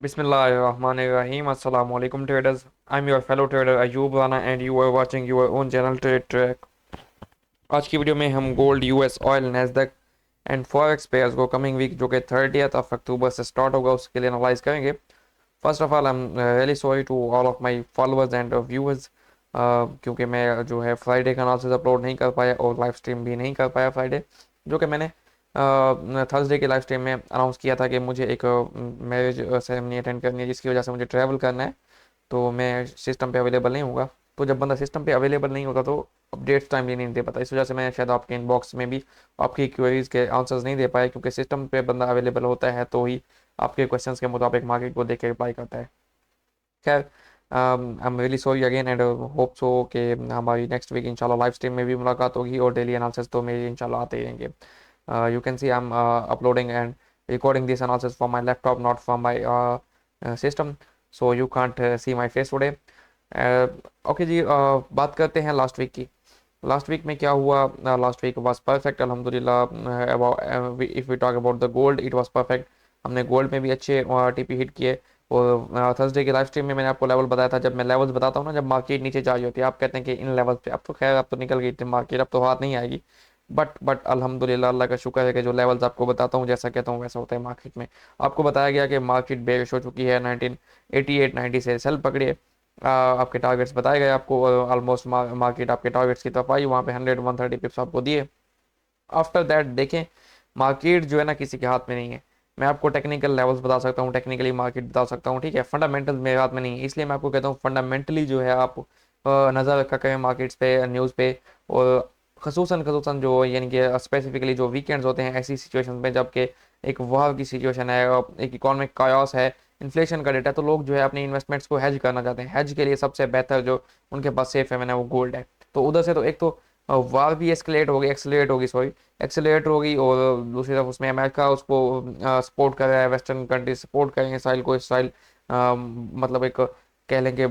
Bismillahirrahmanirrahim. Assalamu alaikum traders. I'm your fellow trader Ayub Rana and you are watching your own channel Trade Track. आज की video में हम gold US oil Nasdaq and forex pairs को coming week जो कि 30th of October से start होगा उसके लिए एनालाइज करेंगे। First of all I am really sorry to all of my followers and viewers, क्योंकि मैं जो है फ्राइडे का एनालिसिस अपलोड नहीं कर पाया और लाइव स्ट्रीम भी नहीं कर पाया फ्राइडे, जो कि मैंने थर्सडे के लाइव स्ट्रीम में अनाउंस किया था कि मुझे एक मैरिज सेरेमनी अटेंड करनी है जिसकी वजह से मुझे ट्रैवल करना है, तो मैं सिस्टम पे अवेलेबल नहीं होगा। तो जब बंदा सिस्टम पे अवेलेबल नहीं होता तो अपडेट्स टाइमली नहीं दे पाता, इस वजह से मैं शायद आपके इनबॉक्स में भी आपकी क्वेरीज के आंसर्स नहीं दे पाया, क्योंकि सिस्टम पे बंदा अवेलेबल होता है तो ही आपके क्वेश्चंस के मुताबिक मार्केट को देख के रिप्लाई करता है। खैर, आई am really sorry again and hope so कि हमारी नेक्स्ट वीक इंशाल्लाह लाइव स्ट्रीम में भी मुलाकात होगी और डेली एनालिसिस तो मेरे इंशाल्लाह आते ही रहेंगे। You can see I'm uploading and recording this analysis from my laptop, not from my system, so you can't see my face today. Okay जी, बात करते हैं लास्ट वीक की। लास्ट वीक में क्या हुआ? लास्ट वीक वाज परफेक्ट अल्हम्दुलिल्लाह। About if we talk about the gold, it was perfect. हमने गोल्ड में भी अच्छे टीपी हिट किए और थर्सडे के लाइव स्ट्रीम में मैंने आपको लेवल बताया था। जब मैं लेवल्स बताता हूँ ना, जब मार्केट नीचे जा रही होती है, आप कहते हैं कि इन लेवल्स पे अब तो खैर अब तो निकल गई थी मार्केट, अब तो हाथ नहीं आएगी। बट अल्हम्दुलिल्लाह अल्लाह का शुक्र है कि जो लेवल्स आपको बताता हूँ, जैसा कहता हूँ वैसा होता है मार्केट में। आपको बताया गया कि मार्केट बेरिश हो चुकी है, 1988 90 से सेल पकड़िए। आपके टारगेट्स बताए गए आपको, ऑलमोस्ट मार्केट आपके टारगेट्स की तरफ आई, वहाँ पे 100 130 पिप्स आपको दिए। आफ्टर दैट देखें, मार्केट जो है ना किसी के हाथ में नहीं है। मैं आपको टेक्निकल लेवल्स बता सकता हूँ, टेक्निकली मार्केट बता सकता हूँ, ठीक है। फंडामेंटल्स मेरे हाथ में नहीं है, इसलिए मैं आपको कहता हूँ फंडामेंटली जो है आप नज़र रखा करें मार्केट्स पे, न्यूज़ पे। और खसूसन खसूसन जो यानी कि स्पेसिफिकली जो वीकेंड्स होते हैं ऐसी सिचुएशन में, जबकि एक वार की सिचुएशन है, एक इकोनॉमिक कायोस है, इन्फ्लेशन का डेटा, तो लोग जो है अपनी इन्वेस्टमेंट्स को हेज करना चाहते हैं। हेज के लिए सबसे बेहतर जो उनके पास सेफ है वो गोल्ड है। तो उधर से तो एक तो वार भी एक्सलेट होगी, सॉरी, एक्सलेट होगी, और दूसरी तरफ उसमें अमेरिका उसको सपोर्ट कर रहा है, वेस्टर्न कंट्री सपोर्ट करेंगे इसराइल को। इसराइल मतलब एक कह लेंगे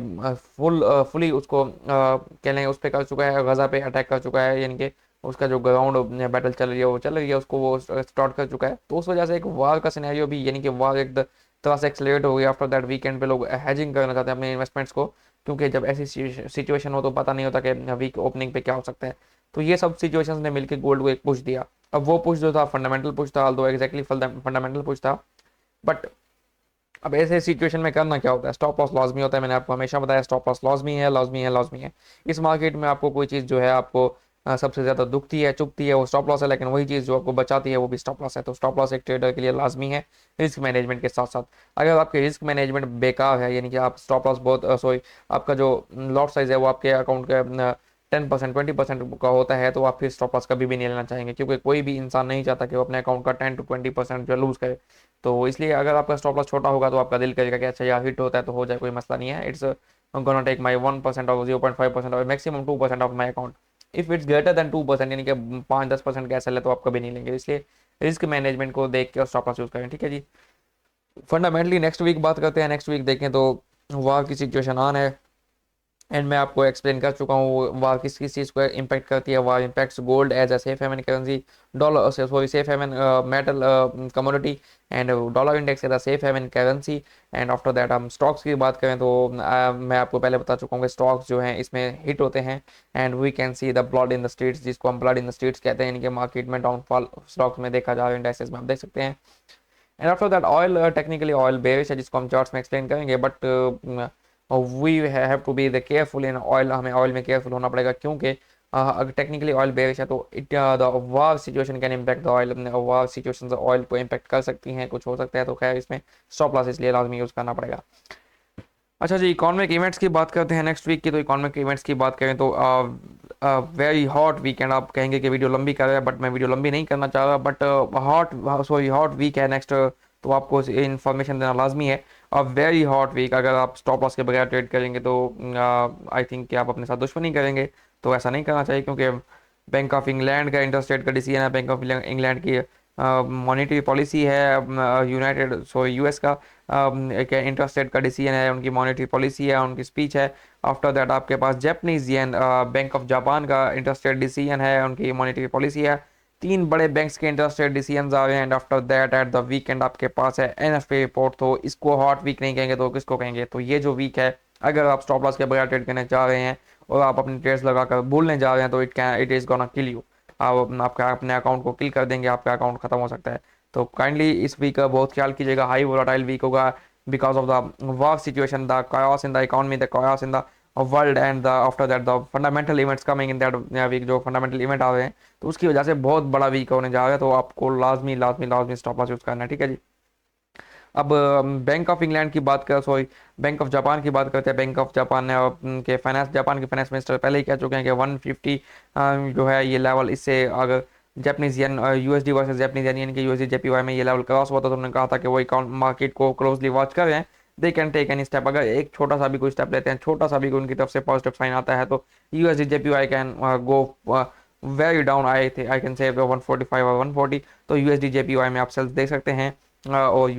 फुली उसको कह लेंगे उस पर कर चुका है, गजा पे अटैक कर चुका है, यानी कि उसका जो ग्राउंड बैटल चल रही है वो चल रही है, उसको वो स्टार्ट कर चुका है। तो उस वजह से एक वार का सिनेरियो भी, यानी कि वार एक तरह से एक्सलेट हो गई। आफ्टर दैट वीकेंड पे लोग हैजिंग करना चाहते हैं अपने इन्वेस्टमेंट्स को, क्योंकि जब ऐसी सिचुएशन हो तो पता नहीं होता कि वीक ओपनिंग पे क्या हो सकता है। तो ये सब सिचुएशंस ने मिलकर गोल्ड को एक पुश दिया। अब वो पुश जो था फंडामेंटल पुश था, दो एग्जैक्टली फंडामेंटल पुश था। बट अब ऐसे सिचुएशन में करना क्या होता है, स्टॉप लॉस लाजमी होता है। मैंने आपको हमेशा बताया स्टॉप लॉस लाजमी है, लाजमी है, लाजमी है। इस मार्केट में आपको कोई चीज़ जो है आपको सबसे ज़्यादा दुखती है, चुभती है, वो स्टॉप लॉस है, लेकिन वही चीज़ जो आपको बचाती है वो भी स्टॉप लॉस है। तो स्टॉप लॉस एक ट्रेडर के लिए लाजमी है रिस्क मैनेजमेंट के साथ साथ। अगर आपके रिस्क मैनेजमेंट बेकार है, यानी कि आप स्टॉप लॉस बहुत सॉरी, आपका जो लॉट साइज है वो आपके अकाउंट का 10% 20% का होता है, तो आप फिर स्टॉप लॉस कभी भी नहीं लेना चाहेंगे, क्योंकि कोई भी इंसान नहीं चाहता कि वो अपने अकाउंट का 10 to 20% जो लूज करे। तो इसलिए अगर आपका स्टॉप लॉस छोटा होगा तो आपका दिल करेगा कि अच्छा यार हिट होता है तो हो जाए, कोई मसला नहीं है, इट्स गोना टेक माई 1% और 0.5% और maximum 2% of my account. If it's greater than 2%, यानी कि 5-10% का ऐसा है तो आप कभी नहीं लेंगे। इसलिए रिस्क मैनेजमेंट को देख के और स्टॉप लॉस यूज करें, ठीक है जी। फंडामेंटली नेक्स्ट वीक बात करते हैं। नेक्स्ट वीक देखें तो वार की सिचुएशन ऑन है, एंड मैं आपको एक्सप्लेन कर चुका हूँ वार किस किस चीज़ को इम्पैक्ट करती है। War impacts gold as a safe haven currency, dollar sorry safe haven metal commodity, and dollar index as a safe haven currency. And after that हम स्टॉक्स की बात करें तो मैं आपको पहले बता चुका हूँ कि स्टॉक्स जो हैं इसमें हिट होते हैं, and we can see the blood in the streets, जिसको हम ब्लड इन द स्ट्रीट्स कहते हैं, यानी कि मार्केट में डाउनफॉल स्टॉक्स में देखा जा रहा है, इंडेक्सेस में आप देख सकते हैं। And after that oil, technically oil bearish है, जिसको हम चार्ट्स में एक्सप्लेन करेंगे, but we have to be the careful in oil. हमें ऑयल में केयरफुल होना पड़ेगा, क्योंकि अगर टेक्निकली ऑयल बेरिश है तो it the war situation can impact the oil. War situation oil को इम्पैक्ट कर सकती हैं, कुछ हो सकता है, तो खैर इसमें स्टॉप लॉस इसलिए लाजमी यूज़ करना पड़ेगा। अच्छा जी, इकोनॉमिक इवेंट्स की बात करते हैं नेक्स्ट वीक की। तो इकोनॉमिक इवेंट्स की बात करें तो वेरी हॉट वीकेंड। आप कहेंगे कि वीडियो लंबी कर रहा है, बट मैं वीडियो लंबी नहीं करना चाह रहा, but hot sorry hot week है नेक्स्ट, तो आपको इन्फॉर्मेशन देना लाजमी है। अब वेरी हॉट वीक, अगर आप स्टॉप लॉस के बगैर ट्रेड करेंगे तो आई थिंक कि आप अपने साथ दुश्मनी करेंगे। तो ऐसा नहीं करना चाहिए, क्योंकि बैंक ऑफ इंग्लैंड का इंटरेस्ट रेट का डिसीजन है, बैंक ऑफ इंग्लैंड की मॉनेटरी पॉलिसी है, यूनाइटेड सो यूएस का एक इंटरेस्ट रेट का डिसीजन है, उनकी मॉनेटरी पॉलिसी है, उनकी स्पीच है। आफ्टर दैट आपके पास Japanese yen, bank of Japan का इंटरेस्ट रेट डिसीजन है, उनकी मॉनेटरी पॉलिसी है। तीन बड़े बैंक्स के इंटरेस्ट रेट डिसीजन आ रहे हैं and after that at the weekend आपके पास है एनएफपी रिपोर्ट। तो इसको हॉट वीक नहीं कहेंगे तो किसको कहेंगे? तो ये जो वीक है, अगर आप स्टॉप लॉस के बगैर ट्रेड करने जा रहे हैं और आप अपने ट्रेड्स लगाकर भूलने जा रहे हैं तो it is gonna kill you. आप आपका अपने अकाउंट को किल कर देंगे, आपका अकाउंट खत्म हो सकता है। तो काइंडली इस वीक का बहुत ख्याल कीजिएगा, हाई वोलाटाइल वीक होगा because of the war situation, the chaos in the economy, the chaos in the world and the after that the fundamental events coming in that week. जो fundamental event आ रहे हैं तो उसकी वजह से बहुत बड़ा वीक होने जा रहा है, तो आपको लाजमी लाजमी लाजमी स्टॉप लॉस यूज करना है, ठीक है जी। अब बैंक ऑफ इंग्लैंड की बात कर सॉरी बैंक ऑफ जापान की बात करते हैं। बैंक ऑफ जापान ने के फाइनेंस जापान के फाइनेंस मिनिस्टर पहले ही कह चुके हैं कि 150 जो है ये लेवल, इससे अगर Japanese yen USD versus Japanese yen यानी कि यूएसडी जेपीवाई में ये लेवल क्रॉस हुआ था तो उन्होंने कहा था कि वो अकाउंट मार्केट को क्लोजली वॉच कर रहे हैं, they can take any step. अगर एक छोटा सा भी कोई स्टेप लेते हैं, छोटा सा भी उनकी तरफ से पॉजिटिव साइन आता है तो USD JPY can go very down. I can say 145 और 140, तो यूएसडी जेपीवाई में आप सेल्स देख सकते हैं। और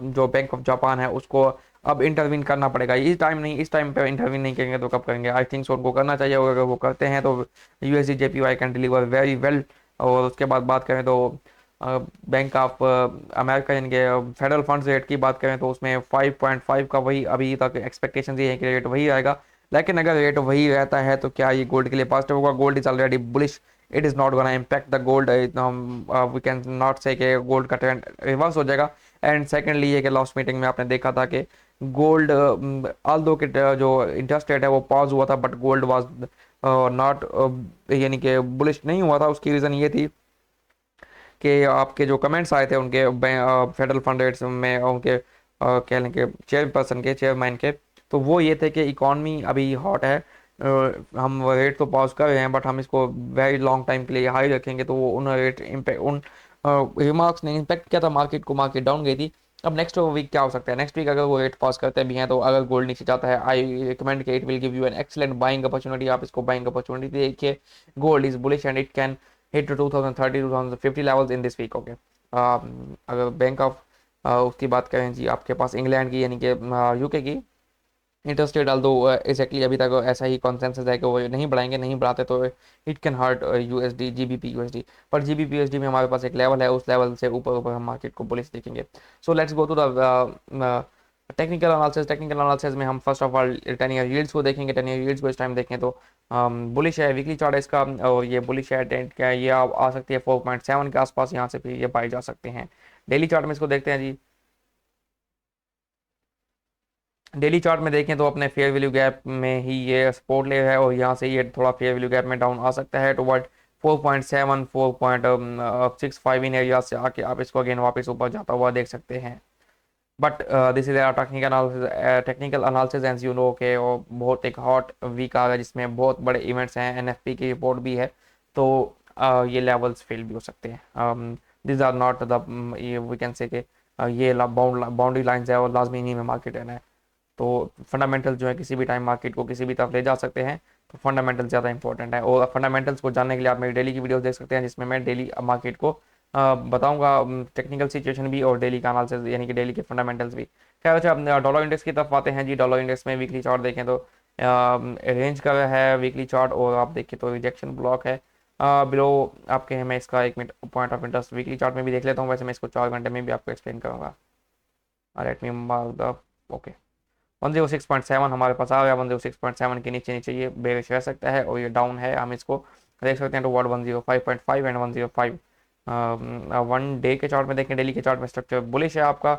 जो बैंक ऑफ जापान है उसको अब इंटरवीन करना पड़ेगा, इस टाइम नहीं, इस टाइम पे इंटरवीन नहीं करेंगे तो कब करेंगे? आई थिंक सो उनको करना चाहिए, और अगर वो करते हैं तो USD JPY can deliver very well. और उसके बाद बात करें तो बैंक ऑफ अमेरिका यानी कि फेडरल फंड्स रेट की बात करें तो उसमें 5.5 का वही अभी तक एक्सपेक्टेशन ये है कि रेट वही आएगा। लेकिन अगर रेट वही रहता है तो क्या ये गोल्ड के लिए पॉजिटिव होगा? Gold is already bullish, it is not gonna impact the gold. We can not say कि गोल्ड का ट्रेंड रिवर्स हो जाएगा। एंड सेकेंडली ये कि लास्ट मीटिंग में आपने देखा था कि गोल्ड ऑल्दो के जो इंटरेस्ट रेट है वो पॉज हुआ था बट गोल्ड वाज नॉट यानी कि बुलिश नहीं हुआ था। उसकी रीज़न ये थी कि आपके जो कमेंट्स आए थे उनके फेडरल फंड रेट्स में उनके कह लें कि चेयरपर्सन के चेयरमैन के, तो वो ये थे कि इकॉनमी अभी हॉट है, हम रेट तो पॉज कर रहे हैं बट हम इसको वेरी लॉन्ग टाइम के लिए हाई रखेंगे। तो वो उन रेट इम्पैक्ट उन रिमार्क्स ने इम्पैक्ट किया था मार्केट को, मार्केट डाउन गई थी। अब नेक्स्ट वीक क्या हो सकता है? नेक्स्ट वीक अगर वो रेट पॉज करते भी हैं तो अगर गोल्ड नीचे जाता है, आई रिकमेंड कि it will give you an excellent buying opportunity. आप इसको बाइंग अपॉर्चुनिटी देखिए, gold is bullish and it can hit 2030 2050 levels in this week. Okay, अगर बैंक ऑफ उसकी बात करें जी, आपके पास इंग्लैंड की यानी कि यूके की इंटरेस्ट रेट, डाल दो एग्जैक्टली अभी तक ऐसा ही कॉन्सेंसस है कि वो नहीं बढ़ाएंगे, नहीं बढ़ाते तो it can hurt USD GBP USD. पर जीबीपी यूएसडी में हमारे पास एक लेवल है, उस लेवल से ऊपर ऊपर हम मार्केट को बुलिश देखेंगे। So let's go to the technical analysis. Technical analysis में हम first of all 10 year yields को देखेंगे। 10 ईयर यील्ड्स को इस टाइम देखें तो बुलिश है, वीकली चार्ट है इसका, और ये बुलिश है टेंट क्या ये आ सकती है 4.7 के आसपास, यहाँ से फिर ये पाई जा सकते हैं। डेली चार्ट में इसको देखते हैं जी। डेली चार्ट में देखें तो अपने फेयर वैल्यू गैप में ही ये सपोर्ट ले है और यहाँ से ये थोड़ा फेयर वैल्यू गैप में डाउन आ सकता है टुवर्ड 4.7 4.65 इन एरिया से आके आप इसको अगेन वापस ऊपर जाता हुआ देख सकते हैं। But this is technical analysis and you know के वो बहुत एक हॉट वीक आ गया जिसमें बहुत बड़े इवेंट्स हैं, एनएफपी की रिपोर्ट भी है, तो ये लेवल्स फेल भी हो सकते हैं। This are not the we can say कि ये बाउंड्री लाइंस है और लाजमी नहीं में मार्केट रहना है। तो फंडामेंटल जो है किसी भी टाइम मार्केट को किसी भी तरफ ले जा सकते हैं, तो फंडामेंटल ज़्यादा इंपॉर्टेंट है। और फंडामेंटल्स को जानने के लिए आप मेरी डेली की वीडियोस देख सकते हैं जिसमें मैं डेली मार्केट को बताऊंगा, टेक्निकल सिचुएशन भी और डेली का एनालिसिस यानी कि डेली के फंडामेंटल्स भी। खैर अच्छा, अब डॉलर इंडेक्स की तरफ आते हैं जी। डॉलर इंडेक्स में वीकली चार्ट देखें तो रेंज का है वीकली चार्ट, और आप देखें तो रिजेक्शन ब्लॉक है बिलो आपके। मैं इसका एक minute point of interest weekly chart में भी देख लेता हूँ, वैसे मैं इसको 4 घंटे में भी आपको एक्सप्लेन करूँगा। Let me mark the okay 106.7 हमारे पास आ गया। 106.7 के नीचे नीचे ये बेरिश रह सकता है और ये डाउन है, हम इसको देख सकते हैं toward 105.5 and 105। One day के चार्ट में देखें, डेली के चार्ट में स्ट्रक्चर बुलिश है आपका।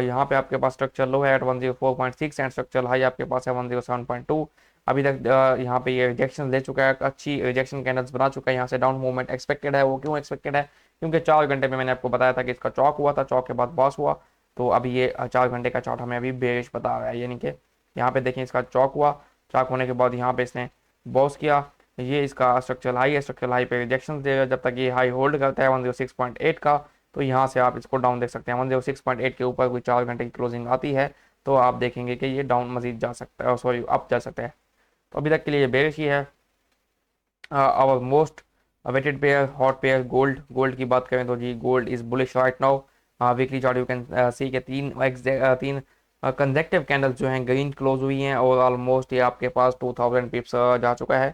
यहाँ पे आपके पास स्ट्रक्चर लो है एट 104.6 एंड स्ट्रक्चर हाई आपके पास है 107.2। अभी तक यहाँ पे ये रिजेक्शन ले चुका है, अच्छी रिजेक्शन कैंडल्स बना चुका है। यहाँ से डाउन मूवमेंट एक्सपेक्टेड है। वो क्यों एक्सपेक्टेड है? क्योंकि 4 घंटे में मैंने आपको बताया था कि इसका चौक हुआ था, चौक के बाद बॉस हुआ, तो अभी ये 4 घंटे का चार्ट हमें अभी बेरिश बता रहा है। यानी कि यहाँ पे देखें इसका चौक हुआ, चौक होने के बाद यहाँ पे इसने बॉस किया, ये इसका स्ट्रक्चरल हाई है, स्ट्रक्चरल हाई पे रिजेक्शन देगा। जब तक ये हाई होल्ड करता है 106.8 का, तो यहाँ से आप इसको डाउन देख सकते हैं। 106.8 के ऊपर कोई 4 घंटे की क्लोजिंग आती है तो आप देखेंगे कि ये डाउन मजीद जा सकता है, सॉरी अप जा सकता है। तो अभी तक के लिए ये बेरिश ही है। Our most awaited pair hot pair gold. Gold की बात करें तो जी gold is bullish right now. Weekly chart you can see के तीन कंजेक्टिव कैंडल्स जो हैं ग्रीन क्लोज हुई हैं और ऑलमोस्ट ये आपके पास 2000 पिप्स जा चुका है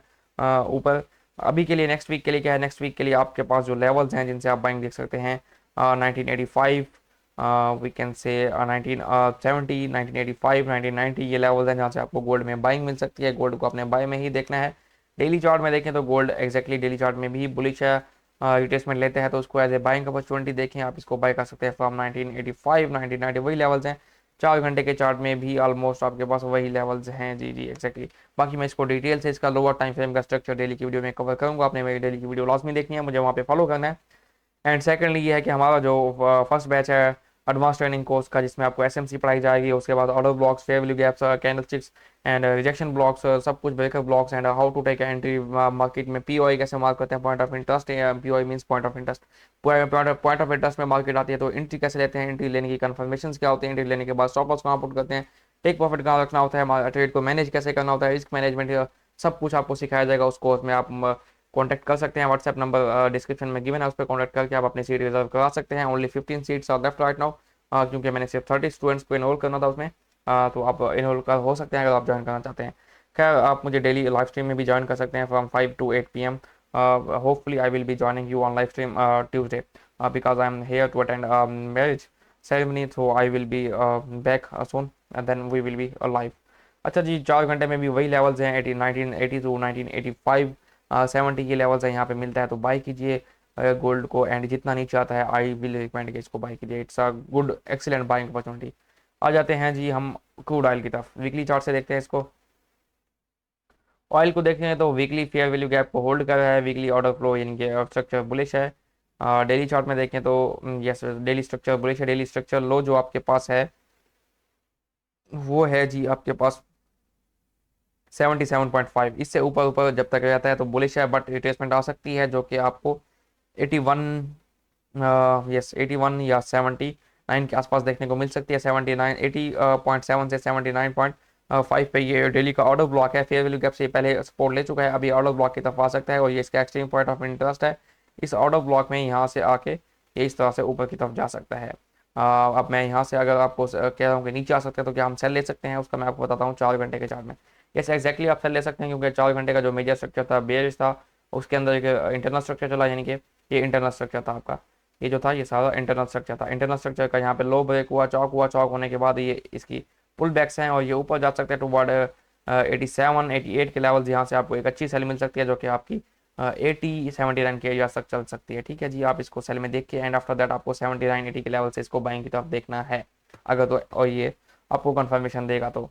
ऊपर। अभी के लिए नेक्स्ट वीक के लिए क्या है, नेक्स्ट वीक के लिए आपके पास जो लेवल्स हैं जिनसे आप बाइंग देख सकते हैं 1985, वी कैन से 1970, 1985, 1990, ये लेवल्स हैं जहाँ से आपको गोल्ड में बाइंग मिल सकती है। गोल्ड को अपने बाय में ही देखना है। डेली चार्ट में देखें तो गोल्ड एक्जैक्टली डेली चार्ट में भी बुलिश है। रिट्रेसमेंट लेते हैं तो उसको एज ए बाइंग अपॉर्चुनिटी देखें, आप इसको बाय कर सकते हैं फ्रॉम 1985, 1990, वही लेवल्स हैं। 4 घंटे के चार्ट में भी ऑलमोस्ट आपके पास वही लेवल्स हैं। जी जी एक्जैक्टली। बाकी मैं इसको डिटेल से इसका लोअर टाइम फ्रेम का स्ट्रक्चर डेली की वीडियो में कवर करूंगा। आपने मेरी डेली की वीडियो लास्ट में देखनी है, मुझे वहाँ पे फॉलो करना है। एंड सेकेंडली ये है कि हमारा जो फर्स्ट बैच है एडवांस ट्रेनिंग कोर्स का, जिसमें आपको एसएमसी पढ़ाई जाएगी, उसके बाद order blocks, fair value gaps, candlesticks and rejection blocks, सब कुछ breaker blocks and how to take entry market में, पीओआई कैसे मार्क करते हैं, point of interest, POI means point of interest, point of interest में market आती है तो एंट्री कैसे लेते हैं, एंट्री लेने की कन्फर्मेशन क्या होती है, एंट्री लेने के बाद स्टॉप लॉस कहाँ पुट करते हैं, टेक प्रॉफिट कहाँ रखना होता है, ट्रेड को मैनेज कैसे करना होता है, रिस्क मैनेजमेंट, सब कुछ आपको सिखाया जाएगा उस कोर्स में। आप कॉन्टैक्ट कर सकते हैं, व्हाट्सएप नंबर डिस्क्रिप्शन में गिवन है, उस पर कॉन्टैक्ट करके आप अपनी सीट रिजर्व करा सकते हैं। Only 15 seats are left right now, क्योंकि मैंने सिर्फ 30 स्टूडेंट्स को इनरोल करना था उसमें। तो आप इनरोल कर हो सकते हैं अगर आप ज्वाइन करना चाहते हैं। खैर आप मुझे डेली लाइव स्ट्रीम में भी ज्वाइन कर सकते हैं from 5 to 8 PM। Hopefully I will be joining you on live stream Tuesday because I am here to attend marriage ceremony, so I will be back soon and then we will be live। अच्छा जी, 4 घंटे में भी वही levels हैं 1980 to 1985, 70 के levels हैं, यहाँ पे मिलता है तो बाई कीजिए गोल्ड को। एंड जितना नीचे आता है आई विल रिकमेंड कि इसको बाई कीजिए, it's a good excellent buying opportunity. आ जाते हैं जी हम क्रूड ऑयल की तरफ। वीकली चार्ट से देखते हैं इसको। ऑयल को देखते हैं तो वीकली फेयर वैल्यू गैप को होल्ड कर रहा है, वीकली ऑर्डर फ्लो यानी कि स्ट्रक्चर बुलिश है। डेली चार्ट में देखें तो यस डेली स्ट्रक्चर बुलिश है। डेली स्ट्रक्चर लो जो आपके पास है वो है जी आपके पास 77.5। इससे ऊपर ऊपर जब तक रहता है तो बुलिश है, बट रिट्रेसमेंट आ सकती है जो कि आपको 81, यस 81 या 79 के आसपास देखने को मिल सकती है। 79, 80.7 से 79.5 पे ये डेली का ऑर्डर ब्लॉक है। फेयर वैल्यू गैप से पहले सपोर्ट ले चुका है, अभी ऑर्डर ब्लॉक की तरफ आ सकता है और ये इसका एक्सट्रीम पॉइंट ऑफ इंटरेस्ट है। इस ऑर्डर ब्लॉक में यहाँ से आके ये इस तरह से ऊपर की तरफ जा सकता है। अब मैं यहाँ से अगर आपको कह रहा हूँ कि नीचे आ सकते हैं तो क्या हम सेल ले सकते हैं, उसका मैं आपको बताता हूँ 4 घंटे के चार्ट में। यस एग्जैक्टली आप सेल ले सकते हैं, क्योंकि 4 घंटे का जो मेजर स्ट्रक्चर था बेयरिश था, उसके अंदर एक इंटरनल स्ट्रक्चर चला, यानी कि ये इंटरनल स्ट्रक्चर था आपका। ये जो था ये सारा इंटरनल स्ट्रक्चर था। इंटरनल स्ट्रक्चर का यहाँ पे लो ब्रेक हुआ, चौक हुआ, चौक होने के बाद ये इसकी पुल बैक्स हैं और ये ऊपर जा सकते हैं टू वर्ड 87, 88 के लेवल्स। यहाँ से आपको एक अच्छी सेल मिल सकती है जो कि आपकी 80-79 के एरिया तक चल सकती है। ठीक है जी, आप इसको सेल में देख के एंड आफ्टर दैट आपको 79-80 के लेवल से इसको बाइंग की तरफ देखना है अगर तो, और ये आपको कंफर्मेशन देगा तो।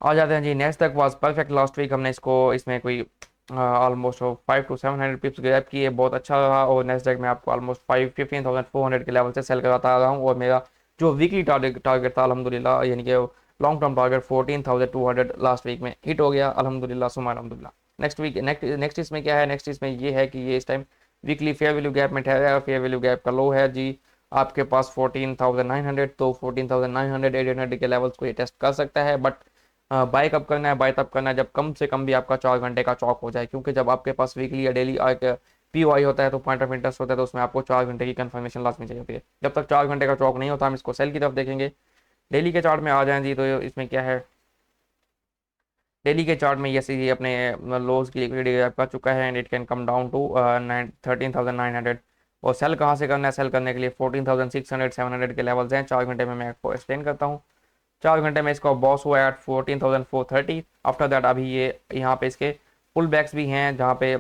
आ जाते हैं जी नेक्स्ट तक वाज परफेक्ट लास्ट वीक। हमने इसको इसमें कोई ऑलमोस्ट 500 to 700 पिप्स गैप किए, बहुत अच्छा रहा। और नेक्स्ट में आपको ऑलमोस्ट 15,400 के लेवल से सेल कराता आ रहा हूँ। और मेरा जो वीकली टारगेट था अल्हम्दुलिल्लाह, यानी कि long term target 14,200 last week में हिट हो गया अल्हम्दुलिल्लाह सुमा अल्हम्दुलिल्लाह। नेक्स्ट इसमें क्या है, नेक्स्ट इसमें ये है कि ये इस time weekly fair value gap में ठहरा है। फेयर वैल्यू गैप का लो है जी आपके पास 14,900, तो 14,900 800 के लेवल्स को ये टेस्ट कर सकता है। बट बाय कब करना है, बाय तब करना है जब कम से कम भी आपका 4 घंटे का चौक हो जाए, क्योंकि जब आपके पास वीकली या डेली पीओआई होता है तो पॉइंट ऑफ इंटरेस्ट होता है, तो उसमें आपको 4 घंटे की कंफर्मेशन लाजमी चाहिए होती है। जब तक 4 घंटे का चौक नहीं होता हम इसको सेल की तरफ देखेंगे। डेली के चार्ट में आ जाएं जी तो इसमें क्या है, डेली के चार्ट में ये अपने लोज की लिक्विडिटी गैप कर चुका है and it can come down to 13,900। और सेल कहाँ से करना है, सेल करने के लिए 14,600 700 के लेवल्स हैं। 4 घंटे में मैं आपको एक्सप्लेन करता हूँ। 4 घंटे में इसका बॉस हुआ है 14,430। आफ्टर दैट अभी ये यहाँ पे इसके पुल बैक्स भी हैं, जहाँ पे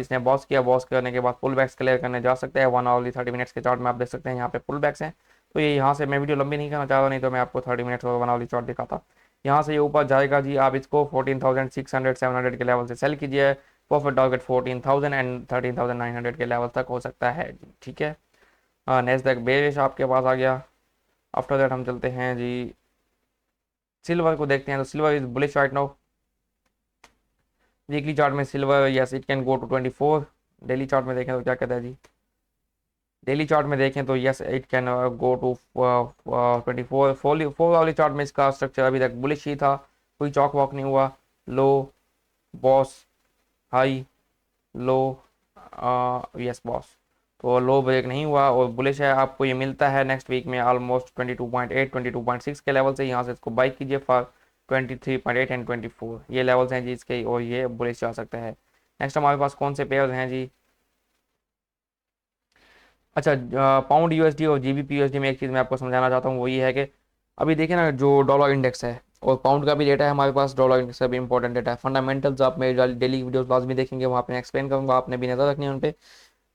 इसने बॉस किया, बॉस करने के बाद पुल बैक्स क्लियर करने जा सकते हैं। 1 hourly 30 minutes के चार्ट में आप देख सकते हैं यहाँ पे पुल बैक्स हैं। तो ये यहाँ से मैं वीडियो लंबी नहीं करना चाह रहा, नहीं तो मैं आपको 30 मिनट्स और 1 hourly चार्ट दिखाता। यहाँ से ये ऊपर जाएगा जी, आप इसको 14,600 700 के लेवल से सेल कीजिए। प्रॉफिट टारगेट 14,000 एंड 13,900 के लेवल तक हो सकता है जी। ठीक है, नेस्डैक बेरिश आपके पास आ गया। आफ्टर दैट हम चलते हैं जी सिल्वर को देखते हैं, तो silver is bullish right now. Weekly chart में silver yes it can go to 24। Daily chart में देखें तो क्या कहता है जी, डेली चार्ट में देखें तो yes it can go to 24। Four वाली चार्ट में इसका स्ट्रक्चर अभी तक बुलिश ही था, कोई चौक वॉक नहीं हुआ। लो boss high low, yes boss, तो लो ब्रेक नहीं हुआ और बुलिश है। आपको ये मिलता है नेक्स्ट वीक में ऑलमोस्ट 22.8 22.6 के लेवल से। यहाँ से इसको बाई कीजिए फॉर 23.8 एंड 24, ये लेवल्स हैं जी इसके, और ये बुलिश जा सकता है। नेक्स्ट हमारे पास कौन से पेयर्स हैं जी। अच्छा, पाउंड यूएसडी और जीबीपी यूएसडी में एक चीज़ मैं आपको समझाना चाहता हूँ, वो ये है कि अभी देखिए ना, जो डॉलर इंडेक्स है और पाउंड का भी डेटा है हमारे पास, डॉलर इंडेक्स का भी इंपॉर्टेंट डेटा है। फंडामेंटल्स आप मेरे डेली वीडियोस लाजमी देखेंगे, वहाँ पे एक्सप्लेन करूँगा, आपने भी नजर रखनी है उन पे।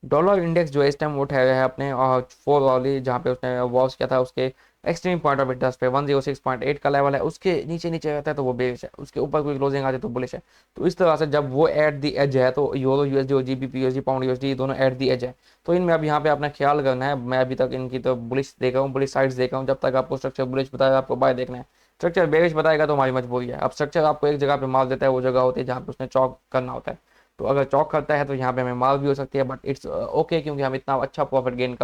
डॉलर इंडेक्स जो है इस टाइम वो ठहरा है अपने फोर वाली, जहाँ पे उसने वॉच किया था, उसके एक्सट्रीम पॉइंट ऑफ इंटरेस्ट पे 106.8 का लेवल है। उसके नीचे नीचे रहता है तो वो बेरिश है, उसके ऊपर कोई क्लोजिंग आती है तो बुलिश है। तो इस तरह से जब वो एट दी एज है तो यूरो यूएसडी और जीबीपी यूएसडी पाउंड यूएसडी दोनों एट दी एज है। तो इनमें अब यहाँ पे अपना ख्याल करना है। मैं अभी तक इनकी तो बुलिश देख रहा हूँ, बुलिश साइड्स देख रहा हूँ। जब तक आपको स्ट्रक्चर बुलिश बताएगा आपको बाय देखना है, स्ट्रक्चर बेरिश बताएगा तो हमारी मजबूरी है। अब स्ट्रक्चर आपको एक जगह पे मार देता है, वो जगह होती है जहाँ पे उसने चौक करना होता है। तो अगर चौक करता है तो यहाँ पे हमें मार भी हो सकती है, बट इट्स ओके, क्योंकि हम इतना अच्छा प्रॉफिट गेन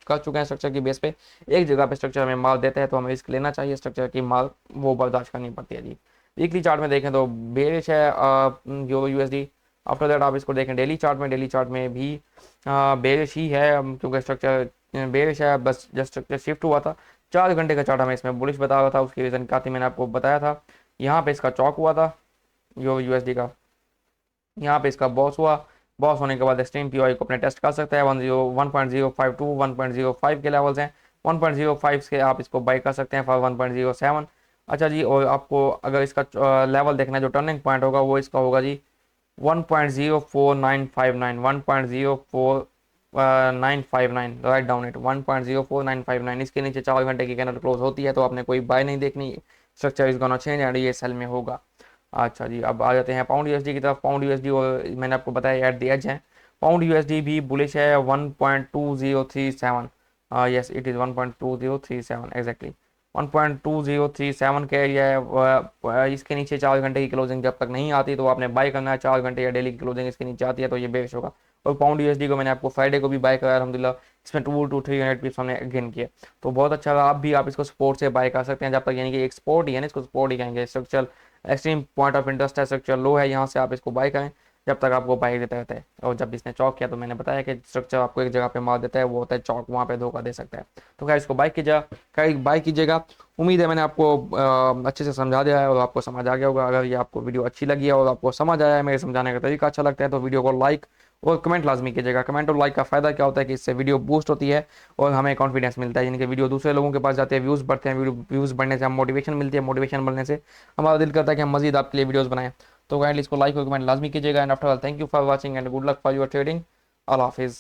कर चुके हैं स्ट्रक्चर की बेस पे। एक जगह पे स्ट्रक्चर हमें मार देता है तो हमें रिस्क लेना चाहिए, स्ट्रक्चर की मार वो बर्दाश्त करनी पड़ती है जी। वीकली चार्ट में देखें तो बेरिश है यूरो यूएसडी। आफ्टर दैट आप इसको देखें डेली चार्ट में, डेली चार्ट में भी बेरिश ही है, क्योंकि स्ट्रक्चर बेरिश है। बस जस्ट स्ट्रक्चर शिफ्ट हुआ था। 4 घंटे का चार्ट हमें इसमें बुलिश बता रहा था, उसकी रीज़न क्या थी मैंने आपको बताया था। यहाँ पे इसका चौक हुआ था यूरो यूएसडी का, यहाँ पे इसका बॉस हुआ। बॉस होने के बाद एक्सट्रीम पीओआई को अपने टेस्ट कर सकता है। 1.052 1.05 के लेवल्स हैं। 1.05 के आप इसको बाई कर सकते हैं फॉर 1.07। अच्छा जी, और आपको अगर इसका लेवल देखना है, जो टर्निंग पॉइंट होगा वो इसका होगा जी 1.04959, 1.04959, राइट डाउन इट 1.04959। इसके नीचे 4 घंटे की कैंडल क्लोज होती है तो आपने कोई बाय नहीं देखनी, structure is gonna change and ये सेल में होगा। अच्छा जी, अब आ जाते हैं पाउंड यूएसडी की तरफ। पाउंड यूएसडी और मैंने आपको बताया एट द एज है। पाउंड यूएसडी भी बुलिश है 1.2037। Yes it is 1.2037 exactly. 1.2037 का एरिया है। इसके नीचे 4 घंटे की क्लोजिंग जब तक नहीं आती तो आपने बाय करना है। 4 घंटे या डेली की क्लोजिंग इसके नीचे आती है तो ये बेरिश होगा। और पाउंड यूएसडी को मैंने आपको फ्राइडे को भी बाय कराया अल्हम्दुलिल्लाह, इसमें 2 to 300 पिप्स हमने गेन किए। तो बहुत अच्छा रहा। आप इसको सपोर्ट से बाय कर सकते हैं जब तक, यानी कि एक सपोर्ट ही है ना, इसको सपोर्ट ही कहेंगे। Structure extreme point of interest है, स्ट्रक्चर लो है, यहाँ से आप इसको बाय करें जब तक आपको बाई देता रहता है। और जब इसने चौक किया तो मैंने बताया कि स्ट्रक्चर आपको एक जगह पे मार देता है, वो होता है चौक, वहाँ पे धोखा दे सकता है। तो खैर इसको बाई कीजिएगा। उम्मीद है मैंने आपको अच्छे से समझा दिया है और आपको समझ आ गया होगा। अगर ये आपको वीडियो अच्छी लगी है और आपको समझ आया है, मेरे समझाने का तरीका अच्छा लगता है, तो वीडियो को लाइक और कमेंट लाजमी कीजिएगा। कमेंट और लाइक का फ़ायदा क्या होता है कि इससे वीडियो बूस्ट होती है और हमें कॉन्फिडेंस मिलता है, यानी कि वीडियो दूसरे लोगों के पास जाते हैं, व्यूज़ बढ़ते हैं। व्यूज़ बढ़ने से हम मोटिवेशन मिलती है, मोटिवेशन बढ़ने से हमारा दिल करता है कि हम मजीद आपके लिए वीडियोज़ बनाएं। तो काइंडली इसको लाइक और कमेंट लाजमी कीजिएगा। And after all thank you for watching and good luck for your trading. अल्लाह हाफिज़।